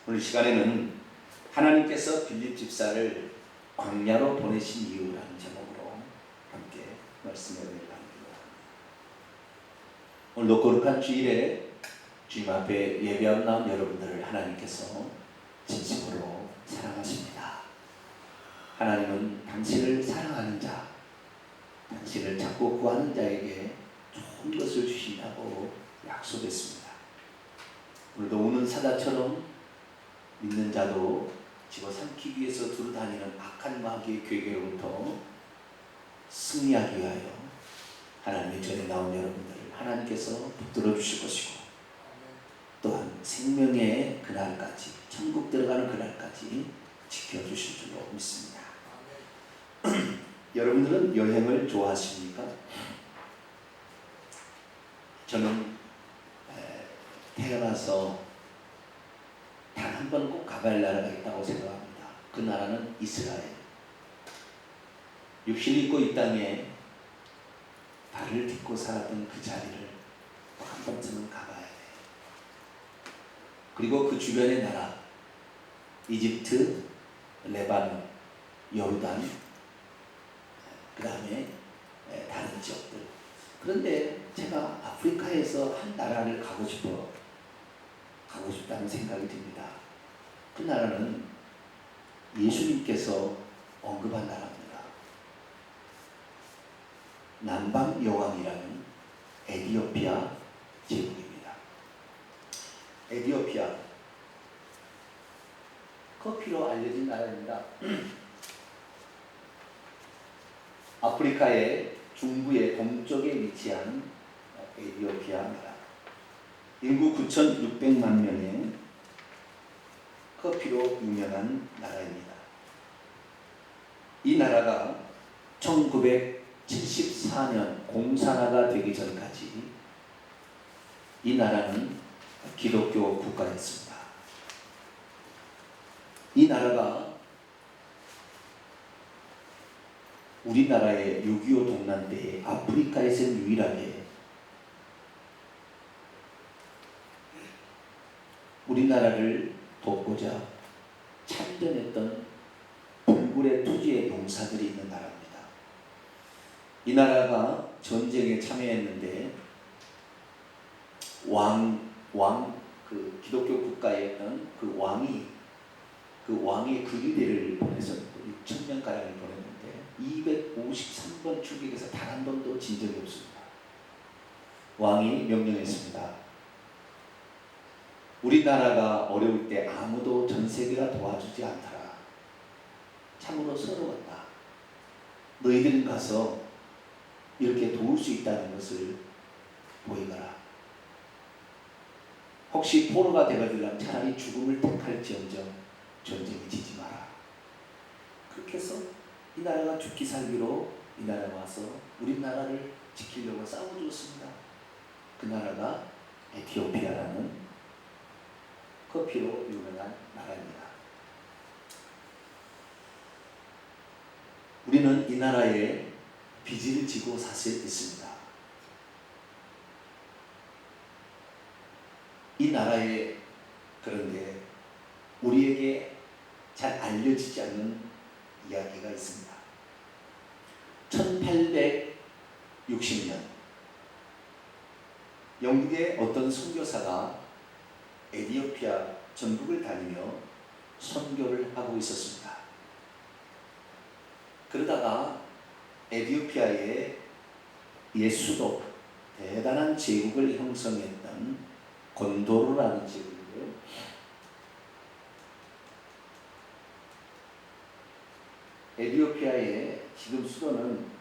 오늘 시간에는 하나님께서 빌립 집사를 광야로 보내신 이유라는 제목으로 함께 말씀해 드리려고 합니다. 오늘도 거룩한 주일에 주님 앞에 예배하러 나온 여러분들을 하나님께서 진심으로 사랑하십니다. 하나님은 당신을 사랑하는 자, 당신을 찾고 구하는 자에게 좋은 것을 주신다고 약속했습니다. 오늘도 우는 사자처럼 믿는 자도 집어삼키기 위해서 두루다니는 악한 마귀의 괴계로부터 승리하기 위하여 하나님의 전에 나온 여러분들을 하나님께서 붙들어 주실 것이고, 또한 생명의 그날까지, 천국 들어가는 그날까지 지켜주실 줄로 믿습니다. 여러분들은 여행을 좋아하십니까? 저는 태어나서 단 한 번 꼭 가봐야 할 나라가 있다고 생각합니다. 그 나라는 이스라엘. 육신을 입고 이 땅에 발을 딛고 살았던 그 자리를 꼭 한 번쯤은 가봐야 돼요. 그리고 그 주변의 나라, 이집트, 레바논, 요르단, 그 다음에 다른 지역들. 그런데 제가 아프리카에서 한 나라를 가고 싶다는 생각이 듭니다. 그 나라는 예수님께서 언급한 나라입니다. 남방 여왕이라는 에티오피아 제국입니다. 에티오피아, 커피로 알려진 나라입니다. 아프리카의 중부의 동쪽에 위치한 에티오피아 나라. 인구 9,600만 명의 커피로 유명한 나라입니다. 이 나라가 1974년 공산화가 되기 전까지 이 나라는 기독교 국가였습니다. 이 나라가 우리나라의 6.25 동란 때에 아프리카에서는 유일하게 우리나라를 돕고자 참전했던 불굴의 투지의 용사들이 있는 나라입니다. 이 나라가 전쟁에 참여했는데 그 기독교 국가였던 그 왕이 그리대를 보내서 6,000명 가량을 보냈는데 253번 출격해서 단 한 번도 진 적이 없습니다. 왕이 명령했습니다. 우리나라가 어려울 때 아무도 전 세계가 도와주지 않더라. 참으로 서러웠다. 너희들은 가서 이렇게 도울 수 있다는 것을 보이거라. 혹시 포로가 되거들라면 차라리 죽음을 택할지언정 전쟁에 지지 마라. 그렇게 해서 이 나라가 죽기 살기로 이 나라에 와서 우리나라를 지키려고 싸워주었습니다. 그 나라가 에티오피아라는 커피로 유명한 나라입니다. 우리는 이 나라에 빚을 지고 있습니다. 이 나라에 그런데 우리에게 잘 알려지지 않는 이야기가 있습니다. 1860년 영국의 어떤 선교사가 에티오피아 전국을 다니며 선교를 하고 있었습니다. 그러다가 에티오피아의 옛 수도, 대단한 제국을 형성했던 곤도르라는 제국이고요. 에티오피아의 지금 수도는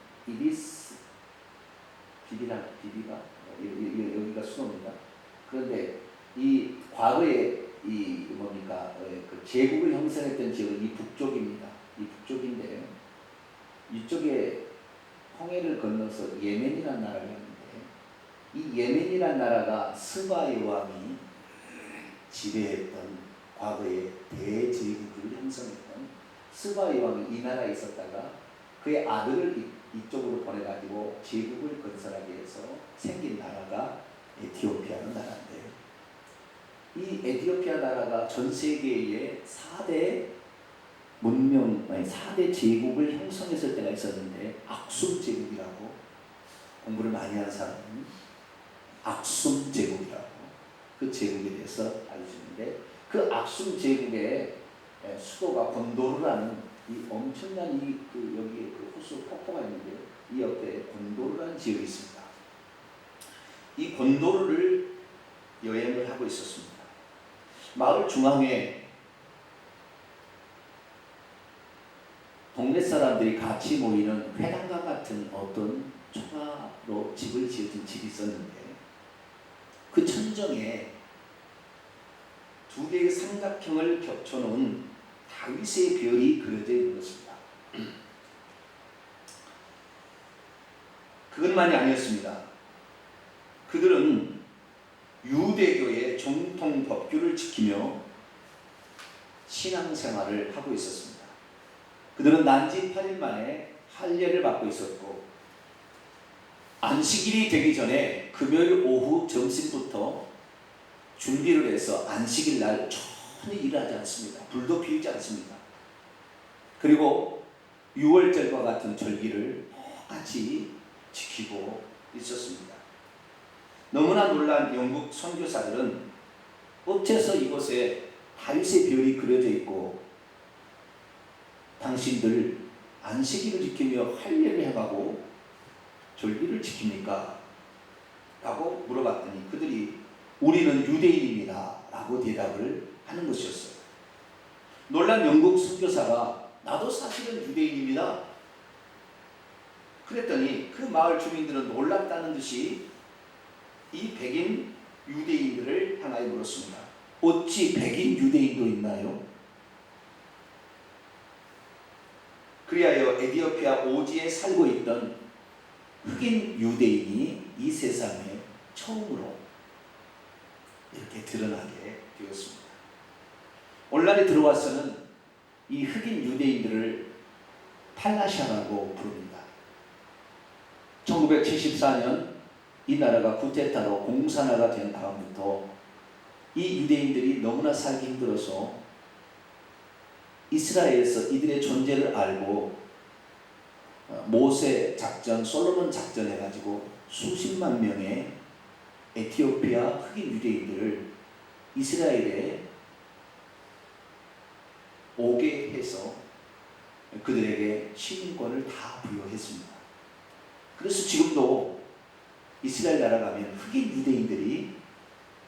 여기가 수도입니다. 그런데 이 과거에 그 제국을 형성했던 지역은 이 북쪽입니다. 이 북쪽인데 이쪽에 홍해를 건너서 예멘이라는 나라가 있는데 이 예멘이라는 나라가 스바의 왕이 지배했던 과거의 대제국을 형성했던 스바의 왕이 이 나라에 있었다가 그의 아들을 이쪽으로 보내가지고 제국을 건설하기 위해서 생긴 나라가 에티오피아라는 나라인데요. 이 에티오피아 나라가 전 세계의 4대 문명, 아니 4대 제국을 형성했을 때가 있었는데, 악숨 제국이라고, 공부를 많이 한 사람은 악숨 제국이라고 그 제국에 대해서 알려주는데, 그 악숨 제국의 수도가 곤도르라는 이 엄청난 여기에 그 호수 폭포가 있는데, 이 옆에 곤도르라는 지역이 있습니다. 이 곤도르를 여행을 하고 있었습니다. 마을 중앙에 동네 사람들이 같이 모이는 회당과 같은 어떤 초가로 집을 지어진 집이 있었는데, 그 천정에 두 개의 삼각형을 겹쳐놓은 다윗의 별이 그려져 있는 것입니다. 그것만이 아니었습니다. 그들은 유대교의 정통 법규를 지키며 신앙생활을 하고 있었습니다. 그들은 난지 8일 만에 할례를 받고 있었고, 안식일이 되기 전에 금요일 오후 점심부터 준비를 해서 안식일 날 전혀 일하지 않습니다. 불도 피우지 않습니다. 그리고 6월절과 같은 절기를 똑같이 지키고 있었습니다. 너무나 놀란 영국 선교사들은 어째서 이곳에 다윗의 별이 그려져 있고 당신들 안식일을 지키며 할례를 해가고 절기를 지킵니까? 라고 물어봤더니 그들이 우리는 유대인입니다 라고 대답을 하는 것이었어요. 놀란 영국 선교사가 나도 사실은 유대인입니다. 그랬더니 그 마을 주민들은 놀랍다는 듯이 이 백인 유대인들을 향하여 물었습니다. 어찌 백인 유대인도 있나요? 그리하여 에티오피아 오지에 살고 있던 흑인 유대인이 이 세상에 처음으로 이렇게 드러나게 되었습니다. 오늘날에 들어와서는 이 흑인 유대인들을 팔라샤라고 부릅니다. 1974년 이 나라가 쿠데타로 공산화가 된 다음부터 이 유대인들이 너무나 살기 힘들어서 이스라엘에서 이들의 존재를 알고 모세 작전, 솔로몬 작전 해가지고 수십만 명의 에티오피아 흑인 유대인들을 이스라엘에 오게 해서 그들에게 시민권을 다 부여했습니다. 그래서 지금도 이스라엘 나라 가면 흑인 유대인들이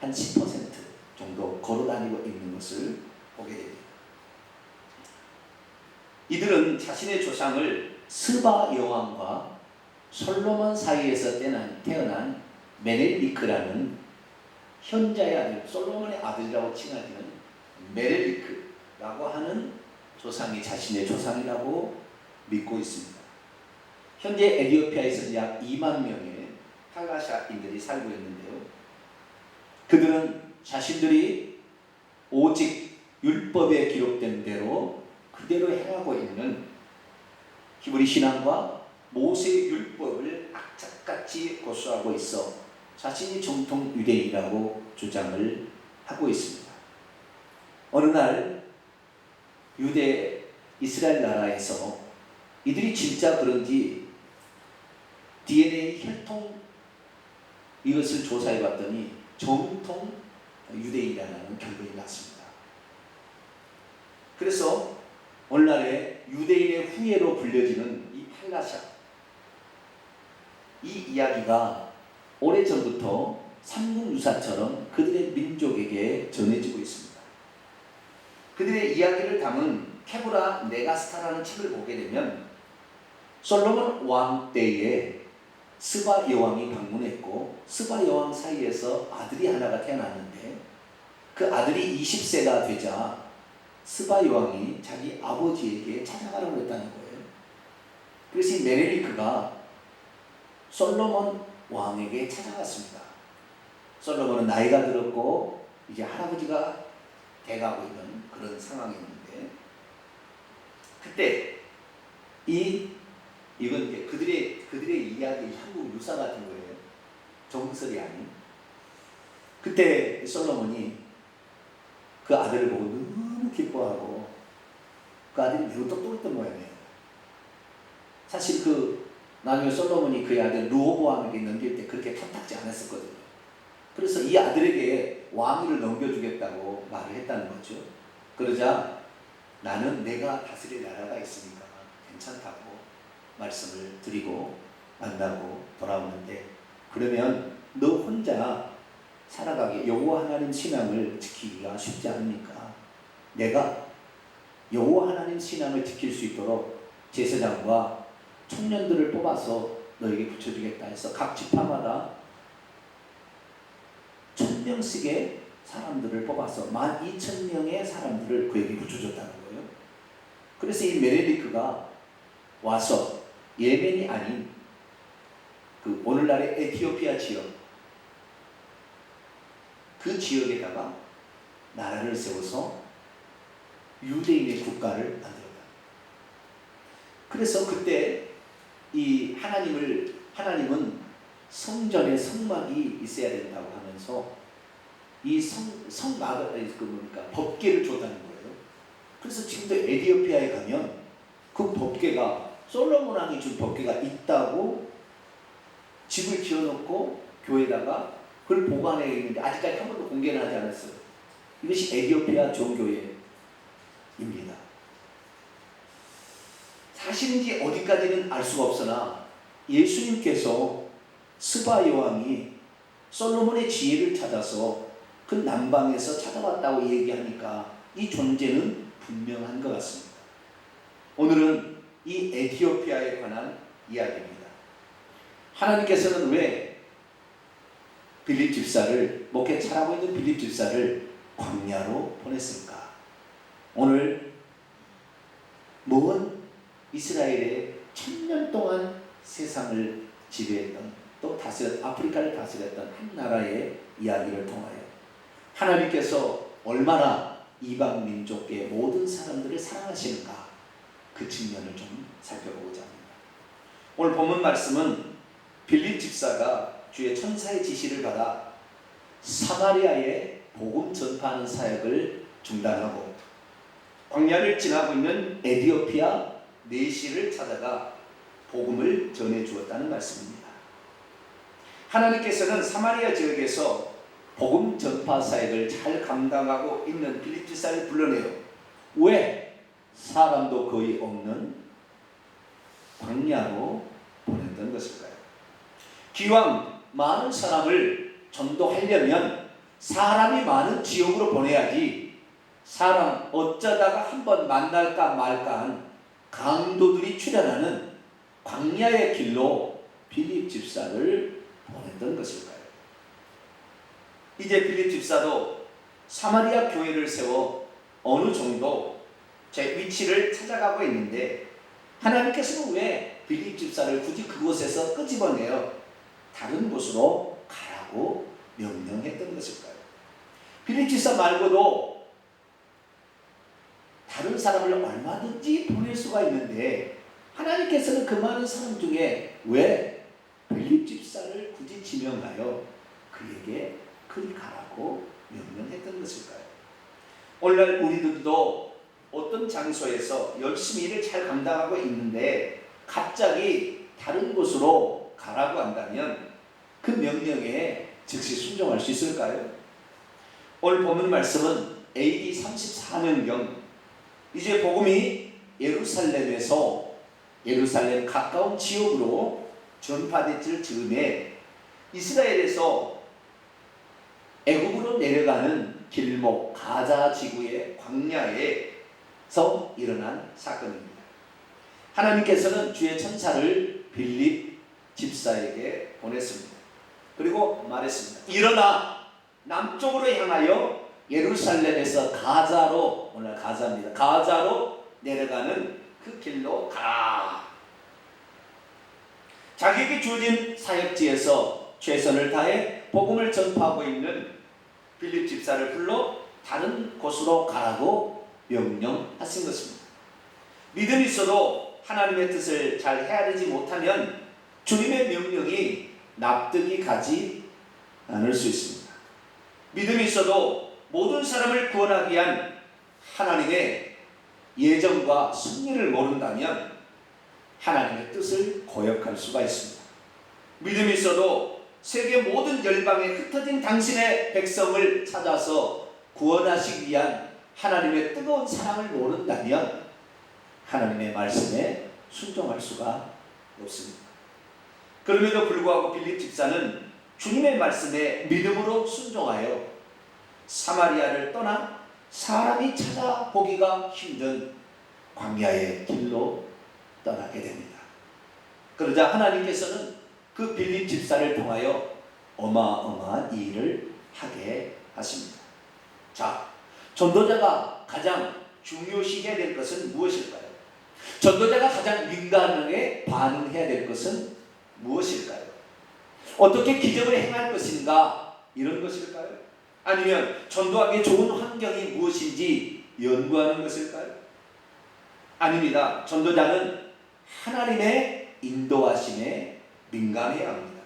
한 10% 정도 걸어다니고 있는 것을 보게 됩니다. 이들은 자신의 조상을 스바 여왕과 솔로몬 사이에서 태어난 메넬리크라는 현자의 아들, 솔로몬의 아들이라고 칭하지는 메넬리크라고 하는 조상이 자신의 조상이라고 믿고 있습니다. 현재 에티오피아에서 약 2만 명의 팔라샤인들이 살고 있는데요. 그들은 자신들이 오직 율법에 기록된 대로 그대로 행하고 있는 히브리 신앙과 모세 율법을 악착같이 고수하고 있어 자신이 정통 유대인이라고 주장을 하고 있습니다. 어느 날 이스라엘 나라에서 이들이 진짜 그런지 DNA 혈통 이것을 조사해 봤더니 정통 유대인이라는 결론이 났습니다. 그래서 오늘날에 유대인의 후예로 불려지는 이 팔라샤, 이 이야기가 오래전부터 삼국유사처럼 그들의 민족에게 전해지고 있습니다. 그들의 이야기를 담은 케브라 네가스타라는 책을 보게 되면 솔로몬 왕 때에 스바 여왕이 방문했고 스바 여왕 사이에서 아들이 하나가 태어났는데 그 아들이 20세가 되자 스바 여왕이 자기 아버지에게 찾아가라고 했다는 거예요. 그래서 메넬리크가 솔로몬 왕에게 찾아갔습니다. 솔로몬은 나이가 들었고 이제 할아버지가 돼가고 있는 그런 상황이었는데 그때 이건 이제 그들의 이야기 한국 유사 같은 거예요. 정설이 아닌. 그때 솔로몬이 그 아들을 보고 너무 기뻐하고 그 아들이 매우 똑똑했던 모양이에요. 사실 나중에 솔로몬이 그의 아들 르호보암에게 넘길 때 그렇게 탐탁지 않았었거든요. 그래서 이 아들에게 왕위를 넘겨주겠다고 말을 했다는 거죠. 그러자 나는 내가 다스릴 나라가 있으니까 괜찮다고 말씀을 드리고 만나고 돌아오는데, 그러면 너 혼자 살아가게 여호와 하나님 신앙을 지키기가 쉽지 않으니까 내가 여호와 하나님 신앙을 지킬 수 있도록 제사장과 청년들을 뽑아서 너에게 붙여주겠다 해서 각 지파마다 1000명씩의 사람들을 뽑아서 12,000명의 사람들을 그에게 붙여줬다는 거예요. 그래서 이 메네리크가 와서 예멘이 아닌 오늘날의 에티오피아 지역, 그 지역에다가 나라를 세워서 유대인의 국가를 만들었다. 그래서 그때 이 하나님은 성전에 성막이 있어야 된다고 하면서 이 성막을 법궤를 줬다는 거예요. 그래서 지금도 에티오피아에 가면 그 법궤가 솔로몬 왕이 준 법궤가 있다고 집을 지어놓고 교회에다가 그걸 보관해 있는데 아직까지 한 번도 공개는 하지 않았어요. 이것이 에티오피아 종교회입니다. 사실인지 어디까지는 알 수가 없으나 예수님께서 스바 여왕이 솔로몬의 지혜를 찾아서 그 남방에서 찾아왔다고 얘기하니까 이 존재는 분명한 것 같습니다. 오늘은 이 에티오피아에 관한 이야기입니다. 하나님께서는 왜 빌립 집사를, 목회 잘하고 있는 빌립 집사를 광야로 보냈을까? 오늘 먼 이스라엘의 1000년 동안 세상을 지배했던, 또 아프리카를 다스렸던 한 나라의 이야기를 통하여 하나님께서 얼마나 이방 민족의 모든 사람들을 사랑하시는가, 그 측면을 좀 살펴보고자 합니다. 오늘 본문 말씀은 빌립 집사가 주의 천사의 지시를 받아 사마리아에 복음 전파하는 사역을 중단하고 광야를 지나고 있는 에티오피아 내시를 찾아가 복음을 전해 주었다는 말씀입니다. 하나님께서는 사마리아 지역에서 복음 전파 사역을 잘 감당하고 있는 빌립 집사를 불러내요. 왜? 사람도 거의 없는 광야로 보냈던 것일까요? 기왕 많은 사람을 전도하려면 사람이 많은 지역으로 보내야지, 사람 어쩌다가 한번 만날까 말까 한 강도들이 출현하는 광야의 길로 빌립 집사를 보냈던 것일까요? 이제 빌립 집사도 사마리아 교회를 세워 어느 정도 제 위치를 찾아가고 있는데, 하나님께서는 왜 빌립 집사를 굳이 그곳에서 끄집어내어 다른 곳으로 가라고 명령했던 것일까요? 빌립 집사 말고도 다른 사람을 얼마든지 보낼 수가 있는데 하나님께서는 그 많은 사람 중에 왜 빌립 집사를 굳이 지명하여 그에게 그리 가라고 명령했던 것일까요? 오늘날 우리들도 어떤 장소에서 열심히 일을 잘 감당하고 있는데 갑자기 다른 곳으로 가라고 한다면 그 명령에 즉시 순종할 수 있을까요? 오늘 본문 말씀은 AD 34년경 이제 복음이 예루살렘 가까운 지역으로 전파됐을 즈음에 이스라엘에서 애굽으로 내려가는 길목 가자 지구의 광야에서 일어난 사건입니다. 하나님께서는 주의 천사를 빌립 집사에게 보냈습니다. 그리고 말했습니다. 일어나 남쪽으로 향하여 예루살렘에서 가자로, 오늘 가자입니다. 가자로 내려가는 그 길로 가라. 자기에게 주어진 사역지에서 최선을 다해 복음을 전파하고 있는 빌립 집사를 불러 다른 곳으로 가라고 명령하신 것입니다. 믿음이 있어도 하나님의 뜻을 잘 헤아리지 못하면 주님의 명령이 납득이 가지 않을 수 있습니다. 믿음이 있어도 모든 사람을 구원하기 위한 하나님의 예정과 섭리를 모른다면 하나님의 뜻을 거역할 수가 있습니다. 믿음이 있어도 세계 모든 열방에 흩어진 당신의 백성을 찾아서 구원하시기 위한 하나님의 뜨거운 사랑을 모른다면 하나님의 말씀에 순종할 수가 없습니다. 그럼에도 불구하고 빌립 집사는 주님의 말씀에 믿음으로 순종하여 사마리아를 떠나 사람이 찾아보기가 힘든 광야의 길로 떠나게 됩니다. 그러자 하나님께서는 그 빌립 집사를 통하여 어마어마한 일을 하게 하십니다. 자, 전도자가 가장 중요시해야 될 것은 무엇일까요? 전도자가 가장 민감하게 반응해야 될 것은 무엇일까요? 어떻게 기적을 행할 것인가? 이런 것일까요? 아니면 전도하기 좋은 환경이 무엇인지 연구하는 것일까요? 아닙니다. 전도자는 하나님의 인도하심에 민감해야 합니다.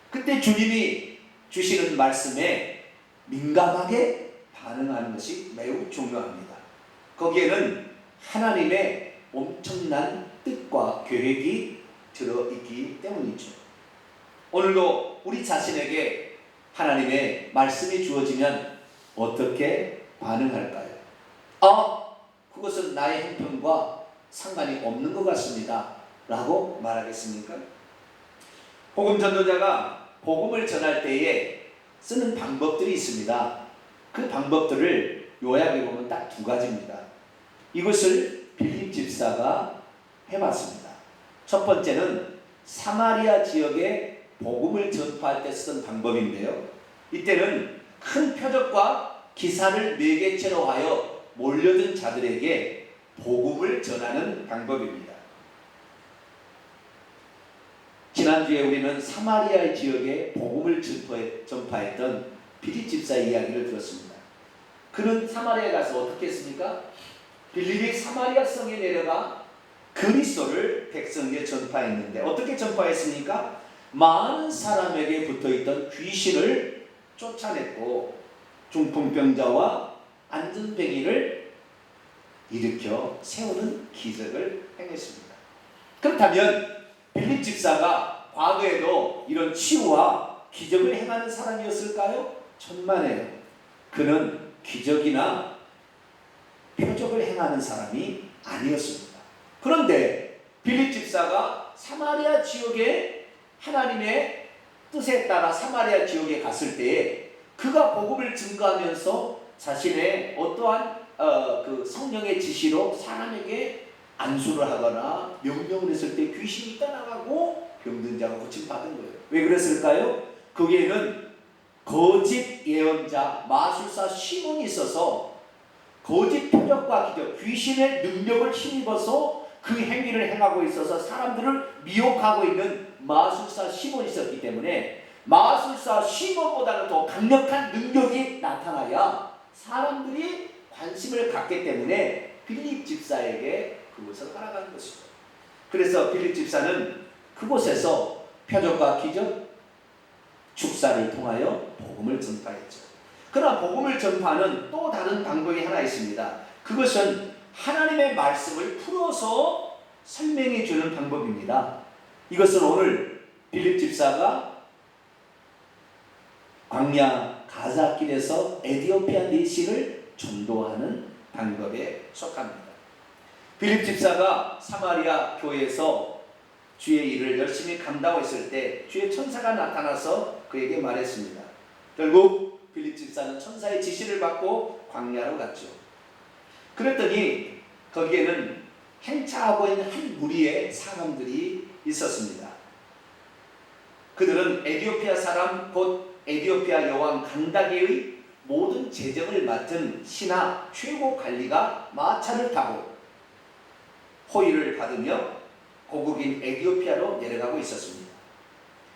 그때 주님이 주시는 말씀에 민감하게 반응하는 것이 매우 중요합니다. 거기에는 하나님의 엄청난 뜻과 계획이 들어있기 때문이죠. 오늘도 우리 자신에게 하나님의 말씀이 주어지면 어떻게 반응할까요? 그것은 나의 형편과 상관이 없는 것 같습니다 라고 말하겠습니까? 복음 전도자가 복음을 전할 때에 쓰는 방법들이 있습니다. 그 방법들을 요약해 보면 딱 두 가지입니다. 이것을 빌립 집사가 해봤습니다. 첫 번째는 사마리아 지역에 복음을 전파할 때 쓰던 방법인데요. 이때는 큰 표적과 기사를 매개체로 하여 몰려든 자들에게 복음을 전하는 방법입니다. 지난주에 우리는 사마리아 지역에 복음을 전파했던 빌립 집사의 이야기를 들었습니다. 그는 사마리아에 가서 어떻게 했습니까? 빌립이 사마리아 성에 내려가 그리스도를 백성에게 전파했는데 어떻게 전파했습니까? 많은 사람에게 붙어있던 귀신을 쫓아냈고 중풍병자와 안전뱅이를 일으켜 세우는 기적을 행했습니다. 그렇다면 빌립 집사가 과거에도 이런 치유와 기적을 행하는 사람이었을까요? 천만에요. 그는 기적이나 표적을 행하는 사람이 아니었습니다. 그런데 빌립 집사가 사마리아 지역에 하나님의 뜻에 따라 사마리아 지역에 갔을 때에 그가 복음을 증거하면서 자신의 어떠한 그 성령의 지시로 사람에게 안수를 하거나 명령을 했을 때 귀신이 떠나가고 병든 자가 고침받은 거예요. 왜 그랬을까요? 거기에는 거짓 예언자 마술사 시몬이 있어서 거짓 표적과 기적, 귀신의 능력을 힘입어서 그 행위를 행하고 있어서 사람들을 미혹하고 있는 마술사 시몬이 있었기 때문에 마술사 시몬보다는 더 강력한 능력이 나타나야 사람들이 관심을 갖기 때문에 빌립 집사에게 그것을 허락하는 것입니다. 그래서 빌립 집사는 그곳에서 표적과 기적, 축사를 통하여 복음을 전파했죠. 그러나 복음을 전파하는 또 다른 방법이 하나 있습니다. 그것은 하나님의 말씀을 풀어서 설명해 주는 방법입니다. 이것은 오늘 빌립 집사가 광야 가자길에서 에디오피아 내시를 전도하는 방법에 속합니다. 빌립 집사가 사마리아 교회에서 주의 일을 열심히 감당하고 있을 때 주의 천사가 나타나서 그에게 말했습니다. 결국 빌립 집사는 천사의 지시를 받고 광야로 갔죠. 그랬더니 거기에는 행차하고 있는 한 무리의 사람들이 있었습니다. 그들은 에디오피아 사람 곧 에디오피아 여왕 간다게의 모든 재정을 맡은 신하 최고 관리가 마차를 타고 호의를 받으며 고국인 에디오피아로 내려가고 있었습니다.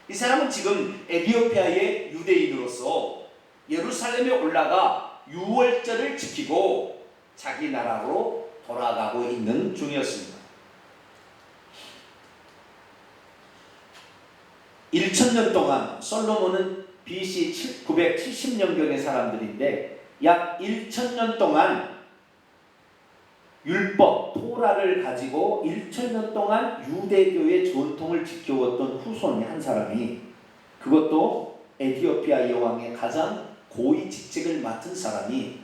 이 사람은 지금 에디오피아의 유대인으로서 예루살렘에 올라가 유월절을 지키고 자기 나라로 돌아가고 있는 중이었습니다. 1000년 동안 솔로몬은 BC 970년경의 사람들인데 약 1000년 동안 율법, 토라를 가지고 1000년 동안 유대교의 전통을 지켜왔던 후손의 한 사람이, 그것도 에티오피아 여왕의 가장 고위 직책을 맡은 사람이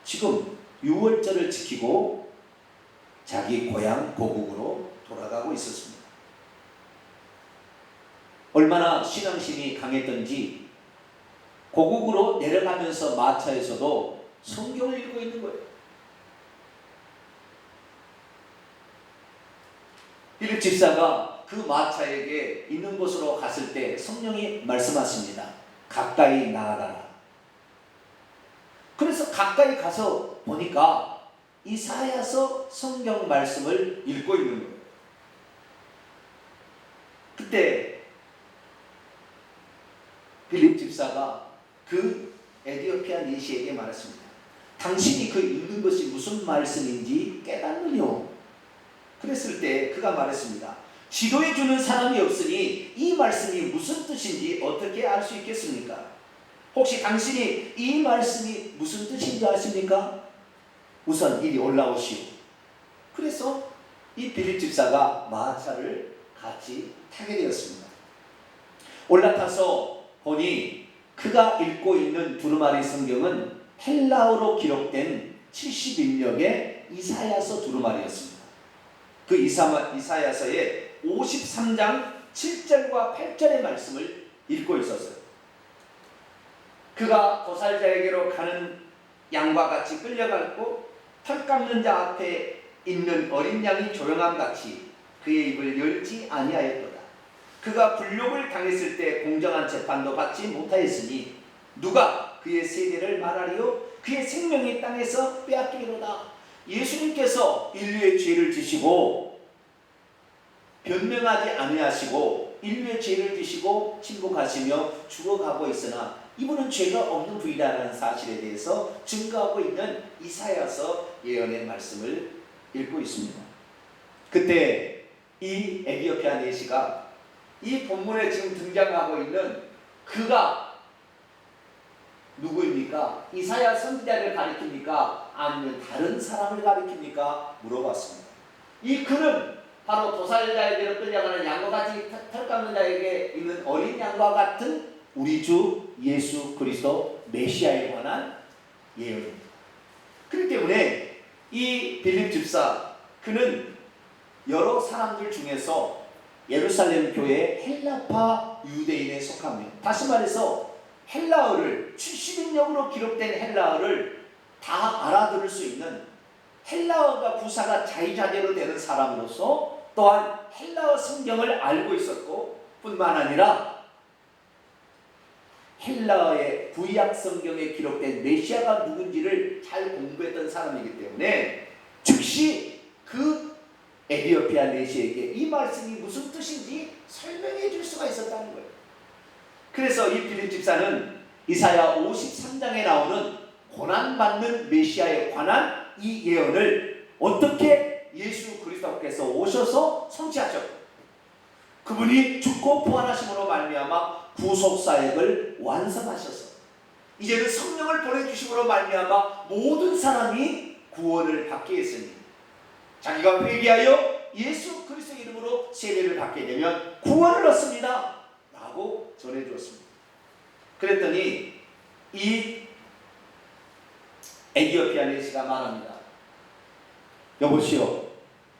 지금 유월절을 지키고 자기 고향 고국으로 돌아가고 있었습니다. 얼마나 신앙심이 강했던지 고국으로 내려가면서 마차에서도 성경을 읽고 있는 거예요. 빌립 집사가 그 마차에게 있는 곳으로 갔을 때 성령이 말씀하십니다. 가까이 나아가라. 그래서 가까이 가서 보니까 이사야서 성경 말씀을 읽고 있는 거예요. 그때 빌립 집사가 그 에티오피아 내시에게 말했습니다. 당신이 그 읽는 것이 무슨 말씀인지 깨닫느뇨? 그랬을 때 그가 말했습니다. 지도해 주는 사람이 없으니 이 말씀이 무슨 뜻인지 어떻게 알 수 있겠습니까? 혹시 당신이 이 말씀이 무슨 뜻인지 아십니까? 우선 이리 올라오시오. 그래서 이 빌립 집사가 마차를 같이 타게 되었습니다. 올라타서 보니 그가 읽고 있는 두루마리 성경은 헬라어로 기록된 70인력의 이사야서 두루마리였습니다. 그 이사야서의 53장 7절과 8절의 말씀을 읽고 있었어요. 그가 도살자에게로 가는 양과 같이 끌려갔고 털 깎는 자 앞에 있는 어린 양이 조용함같이 그의 입을 열지 아니하였도다. 그가 불욕을 당했을 때 공정한 재판도 받지 못하였으니 누가 그의 세대를 말하리요? 그의 생명이 땅에서 빼앗기리로다. 예수님께서 인류의 죄를 지시고 변명하지 아니하시고 인류의 죄를 지시고 침묵하시며 죽어가고 있으나 이분은 죄가 없는 분이라는 사실에 대해서 증거하고 있는 이사야서 예언의 말씀을 읽고 있습니다. 그때 이 에티오피아 내시가 이 본문에 지금 등장하고 있는 그가 누구입니까? 이사야 선지자를 가리킵니까? 아니면 다른 사람을 가리킵니까? 물어봤습니다. 이 그는 바로 도살자에게로 끌려가는 양과 같이 털 깎는 자에게 있는 어린 양과 같은 우리 주 예수 그리스도 메시아에 관한 예언입니다. 그렇기 때문에 이 빌립 집사, 그는 여러 사람들 중에서 예루살렘 교회 헬라파 유대인에 속합니다. 다시 말해서 헬라어를 70인역으로 기록된 헬라어를 다 알아들을 수 있는 헬라어가 구사가 자유자재로 되는 사람으로서 또한 헬라어 성경을 알고 있었고 뿐만 아니라 헬라어의 구약 성경에 기록된 메시아가 누군지를 잘 공부했던 사람이기 때문에 즉시 그 에티오피아 내시에게 이 말씀이 무슨 뜻인지 설명해 줄 수가 있었다는 거예요. 그래서 이 빌립 집사는 이사야 53장에 나오는 고난받는 메시아에 관한 이 예언을 어떻게 예수 그리스도께서 오셔서 성취하셨고 그분이 죽고 부활하심으로 말미암아 구속사역을 완성하셔서 이제는 성령을 보내주심으로 말미암아 모든 사람이 구원을 받게 했으니 자기가 회개하여 예수 그리스도 이름으로 세례를 받게 되면 구원을 얻습니다 라고 전해주었습니다. 그랬더니 이 에티오피아 내시가 말합니다. 여보시오,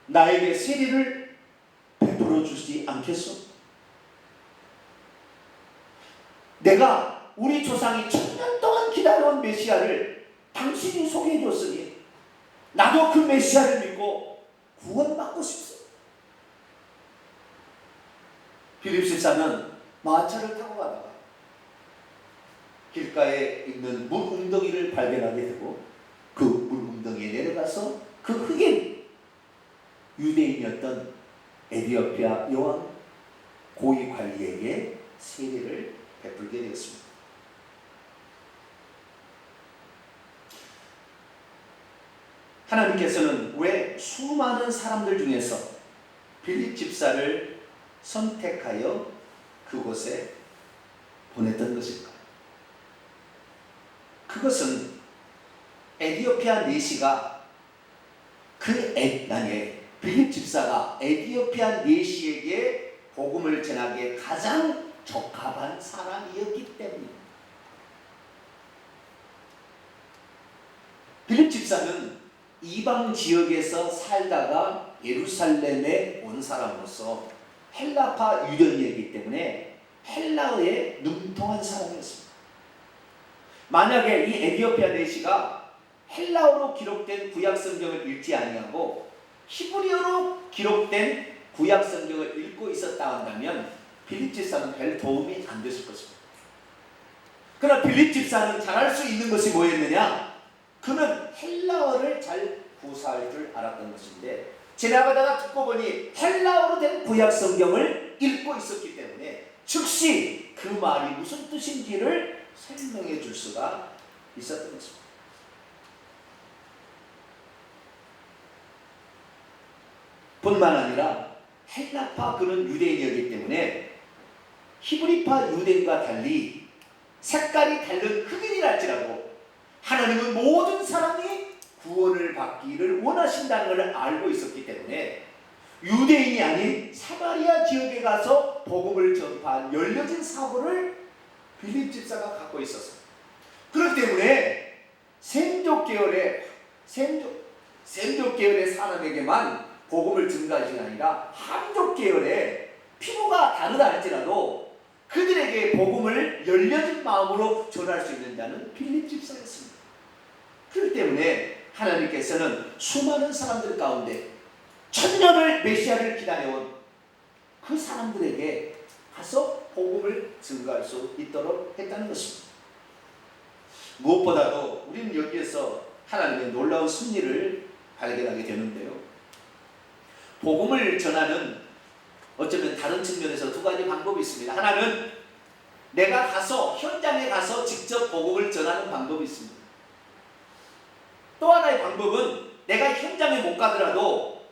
나에게 세례를 베풀어 주지 않겠소? 내가 우리 조상이 1000년 동안 기다려온 메시아를 당신이 소개해 줬으니 나도 그 메시아를 믿고 구원받고 싶소. 빌립 집사는 마차를 타고 가다가 길가에 있는 물 웅덩이를 발견하게 되고 그 물 웅덩이에 내려가서 그 흑인 유대인이었던 에티오피아 여왕 고위 관리에게 세례를 베풀게 되었습니다. 하나님께서는 왜 수많은 사람들 중에서 빌립 집사를 선택하여 그곳에 보냈던 것일까? 그것은 에디오피아 내시가 빌립 집사가 에디오피아 내시에게 복음을 전하기에 가장 적합한 사람이었기 때문입니다. 빌립 집사는 이방 지역에서 살다가 예루살렘에 온 사람으로서 헬라파 유대인이었기 때문에 헬라어에 능통한 사람이었습니다. 만약에 이 에디오피아 내시가 헬라어로 기록된 구약 성경을 읽지 아니하고 히브리어로 기록된 구약 성경을 읽고 있었다 한다면 빌립 집사는 별 도움이 안 됐을 것입니다. 그러나 빌립 집사는 잘할 수 있는 것이 뭐였느냐? 그는 헬라어를 잘 구사할 줄 알았던 것인데 지나가다가 듣고 보니 헬라어로 된 구약 성경을 읽고 있었기 때문에 즉시 그 말이 무슨 뜻인지를 설명해 줄 수가 있었던 것입니다. 뿐만 아니라 헬라파 그는 유대인이었기 때문에 히브리파 유대인과 달리 색깔이 다른 흑인이랄지라도 하나님은 모든 사람이 구원을 받기를 원하신다는 것을 알고 있었기 때문에 유대인이 아닌 사마리아 지역에 가서 복음을 전파한 열려진 사고를 빌립 집사가 갖고 있었어요. 그렇기 때문에 셈족 계열의 사람에게만 복음을 증가하신 아니라 한족 계열의 피부가 다르다 할지라도 그들에게 복음을 열려진 마음으로 전할 수 있는 자는 빌립 집사였습니다. 그렇기 때문에 하나님께서는 수많은 사람들 가운데 천년을 메시아를 기다려온 그 사람들에게 가서 복음을 증가할 수 있도록 했다는 것입니다. 무엇보다도 우리는 여기에서 하나님의 놀라운 섭리를 발견하게 되는데요. 복음을 전하는 어쩌면 다른 측면에서 두 가지 방법이 있습니다. 하나는 내가 가서 현장에 가서 직접 복음을 전하는 방법이 있습니다. 또 하나의 방법은 내가 현장에 못 가더라도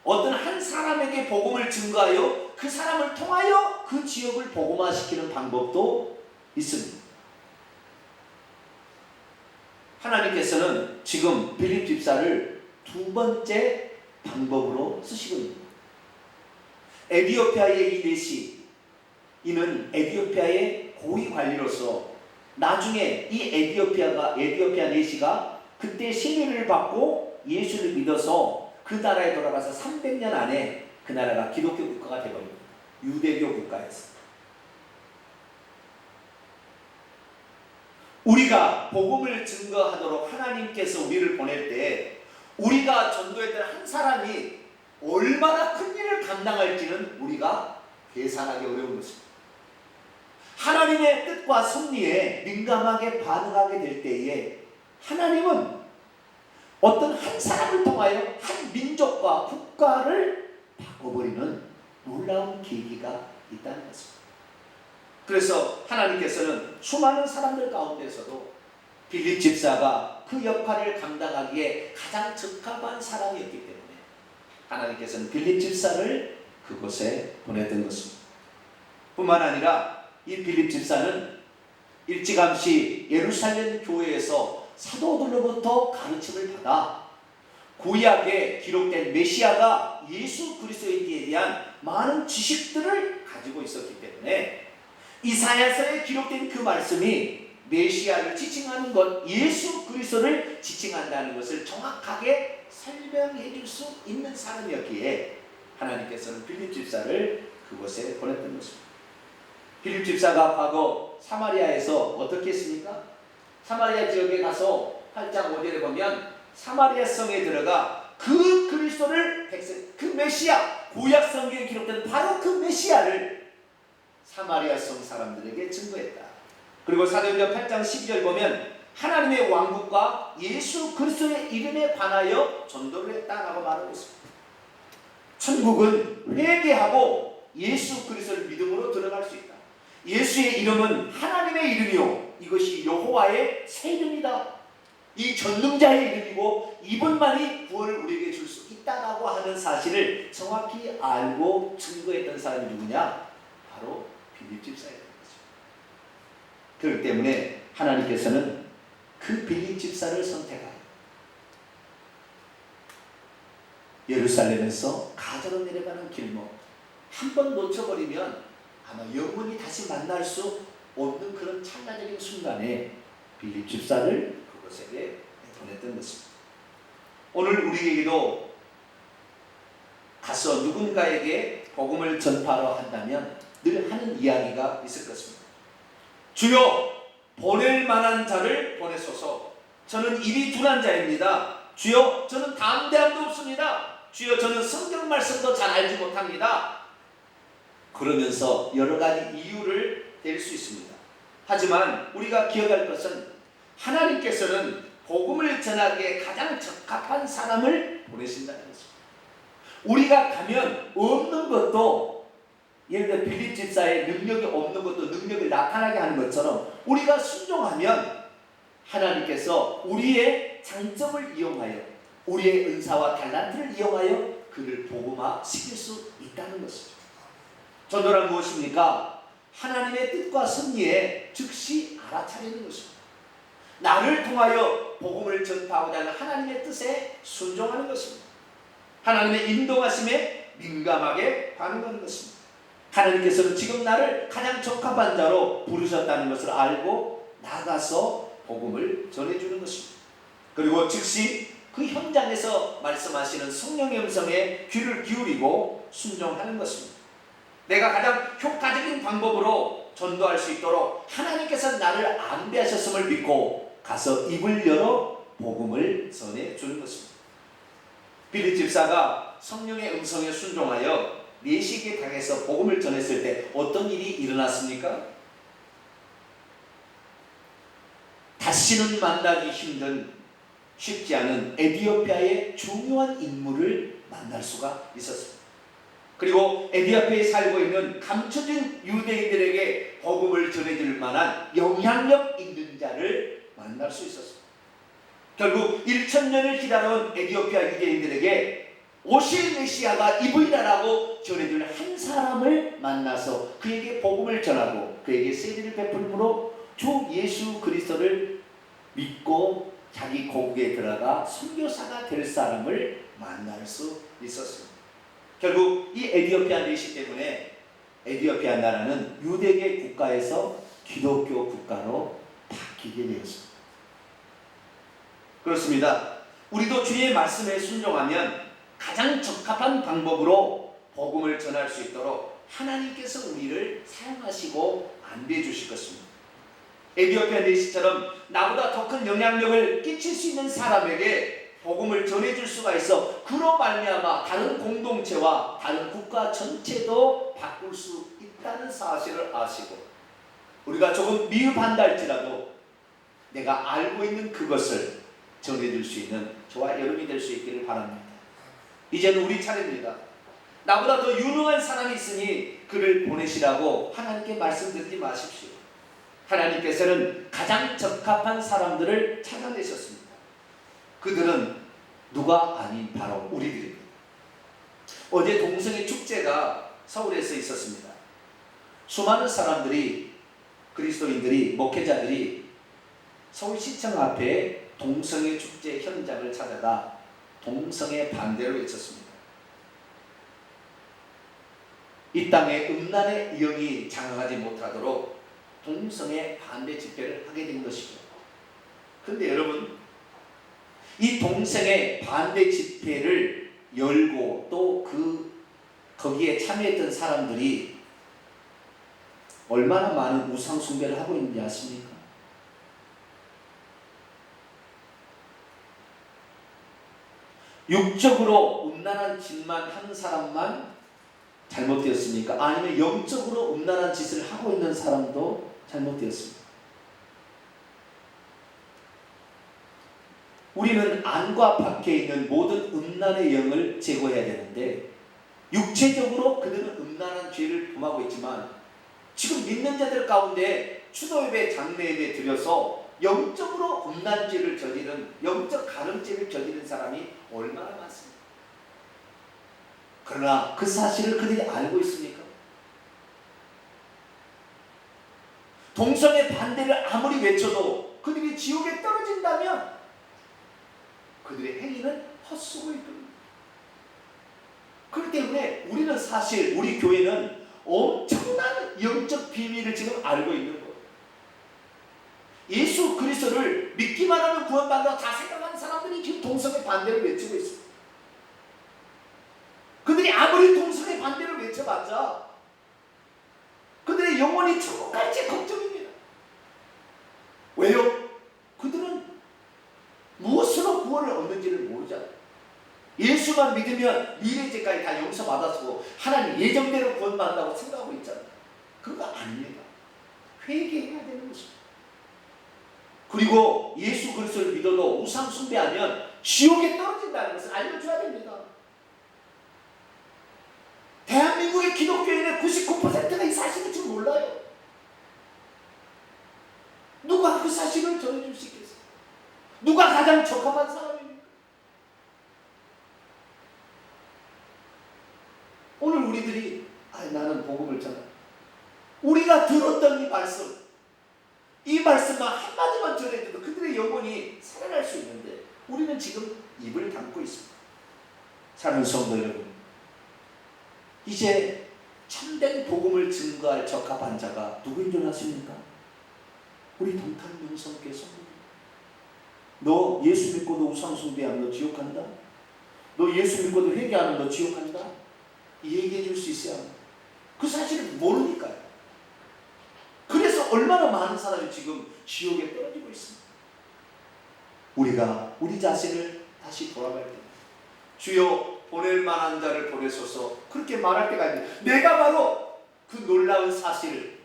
어떤 한 사람에게 복음을 증거하여 그 사람을 통하여 그 지역을 복음화시키는 방법도 있습니다. 하나님께서는 지금 빌립 집사를 두 번째 방법으로 쓰시고 있습니다. 에디오피아의 이 내시, 이는 에디오피아의 고위 관리로서 나중에 이 에디오피아 내시가 그때 신뢰를 받고 예수를 믿어서 그 나라에 돌아가서 300년 안에 그 나라가 기독교 국가가 되버립니다. 유대교 국가였습니다. 우리가 복음을 증거하도록 하나님께서 우리를 보낼 때 우리가 전도했던 한 사람이 얼마나 큰 일을 감당할지는 우리가 계산하기 어려운 것입니다. 하나님의 뜻과 섭리에 민감하게 반응하게 될 때에 하나님은 어떤 한 사람을 통하여 한 민족과 국가를 바꿔버리는 놀라운 계기가 있다는 것입니다. 그래서 하나님께서는 수많은 사람들 가운데서도 빌립 집사가 그 역할을 감당하기에 가장 적합한 사람이었기 때문에 하나님께서는 빌립 집사를 그곳에 보냈던 것입니다. 뿐만 아니라 이 빌립 집사는 일찌감치 예루살렘 교회에서 사도들로부터 가르침을 받아 구약에 기록된 메시아가 예수 그리스도인에 대한 많은 지식들을 가지고 있었기 때문에 이사야서에 기록된 그 말씀이 메시아를 지칭하는 것, 예수 그리스도를 지칭한다는 것을 정확하게 설명해 줄 수 있는 사람이었기에 하나님께서는 빌립 집사를 그곳에 보냈던 것입니다. 빌립 집사가 과거 사마리아에서 어떻게 했습니까? 사마리아 지역에 가서 8장 5절에 보면 사마리아 성에 들어가 그 그리스도를 그 메시아, 구약 성경에 기록된 바로 그 메시아를 사마리아 성 사람들에게 증거했다. 그리고 사도행전 8장 12절 보면 하나님의 왕국과 예수 그리스도의 이름에 관하여 전도를 했다라고 말하고 있습니다. 천국은 회개하고 예수 그리스도를 믿음으로 들어갈 수 있다. 예수의 이름은 하나님의 이름이요 이것이 여호와의 새 이름이다. 이 전능자의 이름이고 이분만이 구원을 우리에게 줄 수 있다라고 하는 사실을 정확히 알고 증거했던 사람이 누구냐? 바로 빌립 집사였던 거죠. 그렇기 때문에 하나님께서는 그 빌립 집사를 선택하여 예루살렘에서 가자로 내려가는 길목, 한 번 놓쳐버리면 아마 영원히 다시 만날 수 없는 그런 찰나적인 순간에 빌립 집사를 그곳에 보냈던 것입니다. 오늘 우리에게도 가서 누군가에게 복음을 전파하러 한다면 늘 하는 이야기가 있을 것입니다. 주여, 보낼 만한 자를 보내소서. 저는 일이 둔한 자입니다. 주여, 저는 담대함도 없습니다. 주여, 저는 성경 말씀도 잘 알지 못합니다. 그러면서 여러 가지 이유를 댈 수 있습니다. 하지만 우리가 기억할 것은 하나님께서는 복음을 전하기에 가장 적합한 사람을 보내신다는 것입니다. 우리가 가면 없는 것도, 예를 들어 빌립 집사의 능력이 없는 것도 능력을 나타나게 하는 것처럼 우리가 순종하면 하나님께서 우리의 장점을 이용하여, 우리의 은사와 달란트를 이용하여 그를 복음화 시킬 수 있다는 것입니다. 전도란 무엇입니까? 하나님의 뜻과 섭리에 즉시 알아차리는 것입니다. 나를 통하여 복음을 전파하고자 하는 하나님의 뜻에 순종하는 것입니다. 하나님의 인도하심에 민감하게 반응하는 것입니다. 하나님께서는 지금 나를 가장 적합한 자로 부르셨다는 것을 알고 나가서 복음을 전해주는 것입니다. 그리고 즉시 그 현장에서 말씀하시는 성령의 음성에 귀를 기울이고 순종하는 것입니다. 내가 가장 효과적인 방법으로 전도할 수 있도록 하나님께서 나를 안배하셨음을 믿고 가서 입을 열어 복음을 전해주는 것입니다. 빌립 집사가 성령의 음성에 순종하여 내시기에 당해서 복음을 전했을 때 어떤 일이 일어났습니까? 다시는 만나기 힘든, 쉽지 않은 에티오피아의 중요한 인물을 만날 수가 있었습니다. 그리고 에티오피아에 살고 있는 감춰진 유대인들에게 복음을 전해줄 만한 영향력 있는 자를 만날 수 있었습니다. 결국 1000년을 기다려온 에티오피아 유대인들에게 오실 메시아가 이분이라고 전해줄 한 사람을 만나서 그에게 복음을 전하고 그에게 세례를 베풀므로 주 예수 그리스도를 믿고 자기 고국에 들어가 선교사가 될 사람을 만날 수 있었습니다. 결국 이 에티오피아 내시 때문에 에티오피아 나라는 유대계 국가에서 기독교 국가로 바뀌게 되었습니다. 그렇습니다. 우리도 주의 말씀에 순종하면 가장 적합한 방법으로 복음을 전할 수 있도록 하나님께서 우리를 사용하시고 안배해 주실 것입니다. 에티오피아 내시처럼 나보다 더 큰 영향력을 끼칠 수 있는 사람에게 복음을 전해줄 수가 있어 그로 말미암아 다른 공동체와 다른 국가 전체도 바꿀 수 있다는 사실을 아시고 우리가 조금 미흡한다 할지라도 내가 알고 있는 그것을 전해줄 수 있는 저와 여러분이 될 수 있기를 바랍니다. 이제는 우리 차례입니다. 나보다 더 유능한 사람이 있으니 그를 보내시라고 하나님께 말씀드리지 마십시오. 하나님께서는 가장 적합한 사람들을 찾아내셨습니다. 그들은 누가 아닌 바로 우리들입니다. 어제 동성애 축제가 서울에서 있었습니다. 수많은 사람들이, 그리스도인들이, 목회자들이 서울시청 앞에 동성애 축제 현장을 찾아가 동성애 반대를 외쳤습니다. 이 땅에 음란의 영이 장악하지 못하도록 동성애 반대 집회를 하게 된 것이죠. 그런데 여러분, 이 동성애 반대 집회를 열고 또 거기에 참여했던 사람들이 얼마나 많은 우상 숭배를 하고 있는지 아십니까? 육적으로 음란한 짓만 하는 사람만 잘못되었습니까? 아니면 영적으로 음란한 짓을 하고 있는 사람도 잘못되었습니까? 우리는 안과 밖에 있는 모든 음란의 영을 제거해야 되는데 육체적으로 그들은 음란한 죄를 범하고 있지만 지금 믿는 자들 가운데 추도예배, 장례예배 드려서 영적으로 음란죄를 저지른, 영적 가늠죄를 저지른 사람이 얼마나 많습니까? 그러나 그 사실을 그들이 알고 있습니까? 동성애 반대를 아무리 외쳐도 그들이 지옥에 떨어진다면 그들의 행위는 헛수고일 겁니다. 그렇기 때문에 우리는 사실 우리 교회는 엄청난 영적 비밀을 지금 알고 있는 거예요. 예수 그리스도를 믿기만 하면 구원받는다 다 생각하는 사람들이 지금 동성애 반대를 외치고 있어요. 그들이 아무리 동성애 반대를 외쳐봤자 그들의 영혼이 천국 갈지 걱정입니다. 왜요? 그들은 무엇으로 구원을 얻는지를 모르잖아요. 예수만 믿으면 미래제까지 다 용서받았고 하나님 예정대로 구원받는다고 생각하고 있잖아요. 그거 아닙니다. 회개해야 되는 것입니다. 그리고 예수 그리스도를 믿어도 우상 숭배하면 지옥에 떨어진다는 것을 알려줘야 됩니다. 대한민국의 기독교인의 99%가 이 사실을 지금 몰라요. 누가 그 사실을 전해줄 수 있겠어요? 누가 가장 적합한 사람입니까? 오늘 우리들이 나는 복음을 전하. 우리가 들었던 이 말씀만 한마디만 전해도 그들의 영혼이 살아날 수 있는데 우리는 지금 입을 닫고 있습니다. 사랑하는 성도 여러분, 이제 참된 복음을 증거할 적합한 자가 누구인 줄 아십니까? 우리 동탄 명성께서 너 예수 믿고도 우상 숭배하면 너 지옥 간다. 너 예수 믿고도 회개하면 너 지옥 간다. 얘기해 줄 수 있어야 합니다. 그 사실을 모르니까요. 그래서 얼마나 많은 사람이 지금 지옥에 떨어지고 있습니다. 우리가 우리 자신을 다시 돌아갈 때 주여 보낼 만한 자를 보내소서 그렇게 말할 때가 있는데 내가 바로 그 놀라운 사실을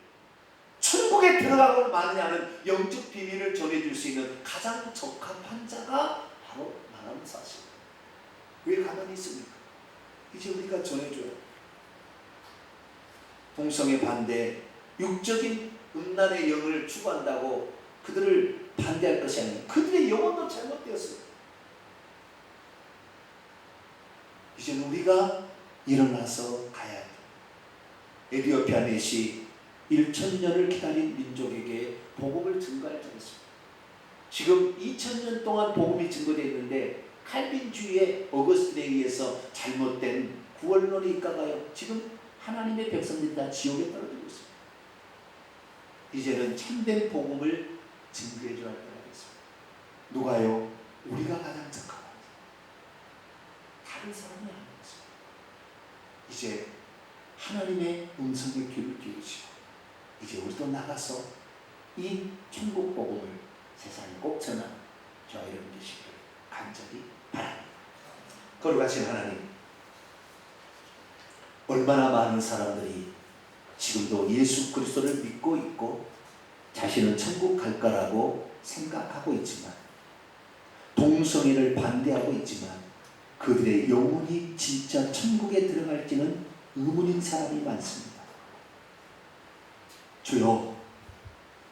천국에 들어가고 마느냐는 영적 비밀을 전해줄 수 있는 가장 적합한 자가 바로 나라는 사실. 왜 가만히 있습니까? 이제 우리가 전해줘요. 동성애 반대, 육적인 음란의 영을 추구한다고 그들을 반대할 것이 아니라 그들의 영혼도 잘못되었어요. 이제는 우리가 일어나서 가야 돼. 에디오피아 넷이 1000년을 기다린 민족에게 복음을 증거할 때였습니다. 지금 2000년 동안 복음이 증거되어 있는데 칼빈주의의 어거스틴에 의해서 잘못된 구원론이 있다가요. 지금 하나님의 백성들이 다 지옥에 떨어지고 있습니다. 이제는 참된 복음을 증거해 줘야 할 때가 됐습니다. 누가요? 우리가 가장 적합한 다른 사람이 아니었습니다. 이제 하나님의 음성의 귀를 기울이시고 이제 우리도 나가서 이 천국 복음을 세상에 꼭 전하는 저와 여러분 되시기를 간절히 바랍니다. 거룩하신 하나님, 얼마나 많은 사람들이 지금도 예수 그리스도를 믿고 있고 자신은 천국 갈 거라고 생각하고 있지만 동성애를 반대하고 있지만 그들의 영혼이 진짜 천국에 들어갈지는 의문인 사람이 많습니다. 주여